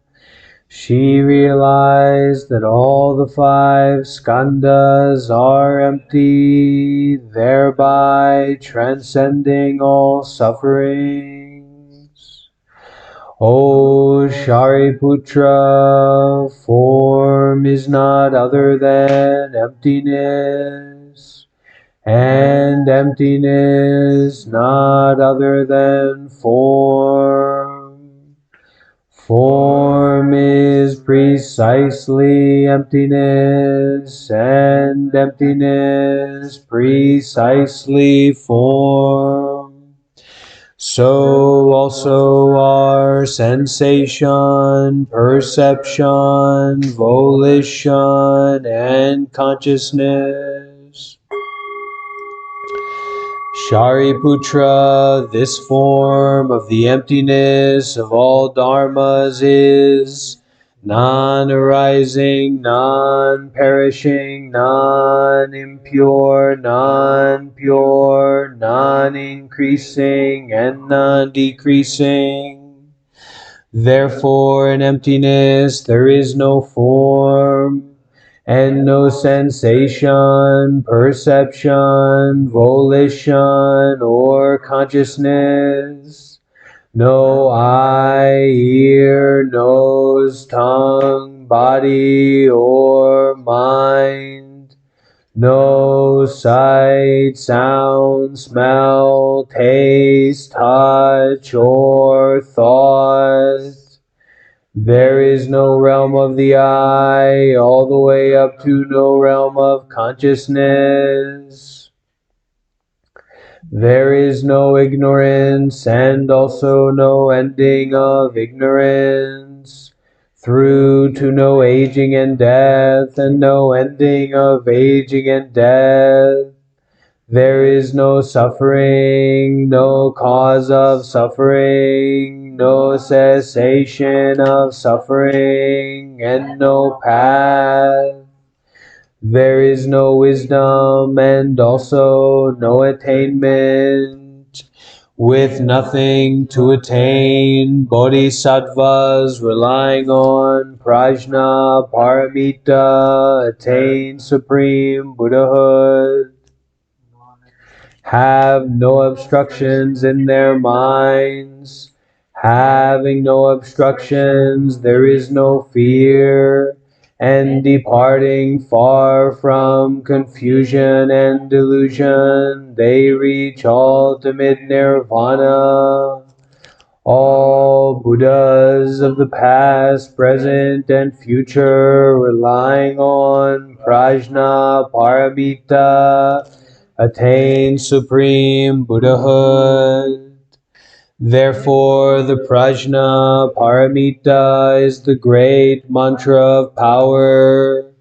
she realized that all the 5 skandhas are empty, thereby transcending all sufferings. O Shariputra, form is not other than emptiness, and emptiness not other than form. Form is precisely emptiness, and emptiness precisely form. So also are sensation, perception, volition, and consciousness. Shariputra, this form of the emptiness of all dharmas is non-arising, non-perishing, non-impure, non-pure, non-increasing, and non-decreasing. Therefore, in emptiness there is no form, and no sensation, perception, volition, or consciousness, no eye, ear, nose, tongue, body, or mind, no sight, sound, smell, taste, touch, or thought. There is no realm of the eye, all the way up to no realm of consciousness. There is no ignorance, and also no ending of ignorance, through to no aging and death, and no ending of aging and death. There is no suffering, no cause of suffering, no cessation of suffering, and no path. There is no wisdom, and also no attainment. With nothing to attain, bodhisattvas relying on prajna paramita attain supreme Buddhahood. Have no obstructions in their minds. Having no obstructions, there is no fear, and departing far from confusion and delusion, they reach ultimate nirvana. All Buddhas of the past, present, and future, relying on prajna paramita, attain supreme Buddhahood. Therefore, the prajna paramita is the great mantra of power,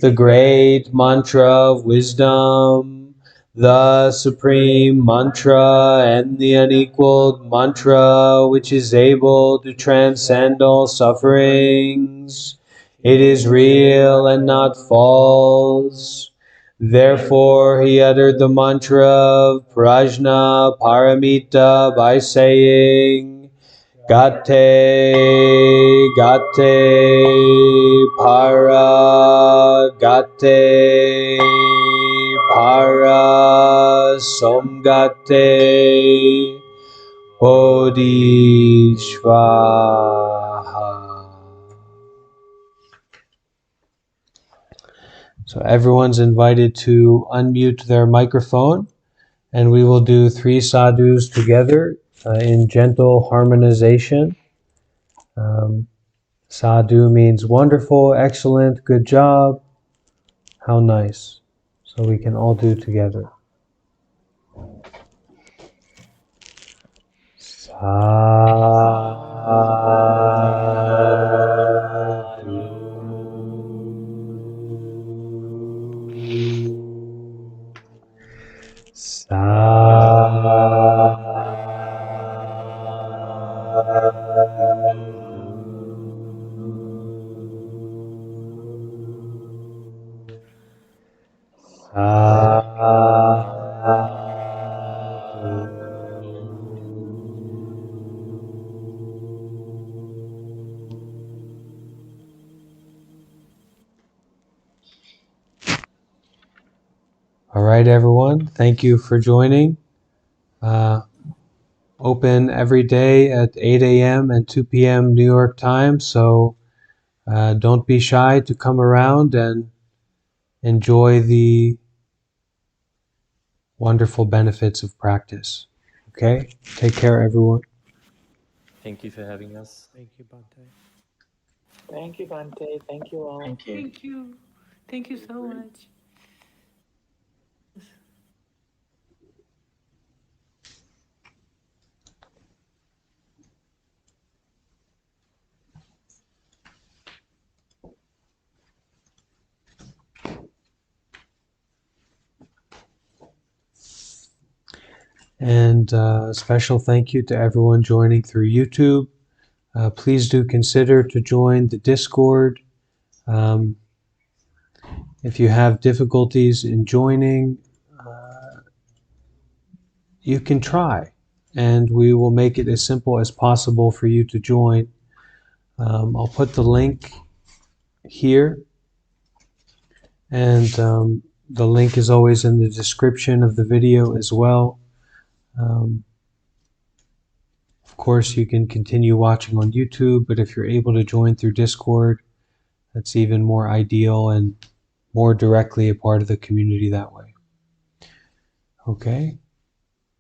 the great mantra of wisdom, the supreme mantra and the unequaled mantra which is able to transcend all sufferings. It is real and not false. Therefore, he uttered the mantra of Prajna Paramita by saying, Gate, Gate, Para, Gate, Para, Somgate, Bodhishvaha. So everyone's invited to unmute their microphone, and we will do 3 sadhus together in gentle harmonization. Sadhu means wonderful, excellent, good job, how nice. So we can all do together. All right, everyone. Thank you for joining. Open every day at 8 a.m. and 2 p.m. New York time. So don't be shy to come around and enjoy the wonderful benefits of practice. Okay? Take care, everyone.
Thank you for having us.
Thank you, Bhante.
Thank you, Bhante. Thank you all.
Thank you.
Thank you. Thank you so much.
And special thank you to everyone joining through YouTube. Please do consider to join the Discord. If you have difficulties in joining, you can try, and we will make it as simple as possible for you to join. I'll put the link here, and the link is always in the description of the video as well. Of course, you can continue watching on YouTube, but if you're able to join through Discord, that's even more ideal and more directly a part of the community that way. Okay?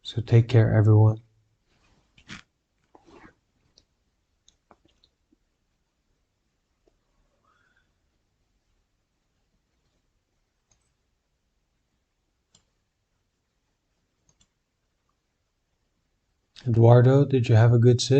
So take care, everyone. Eduardo, did you have a good sit?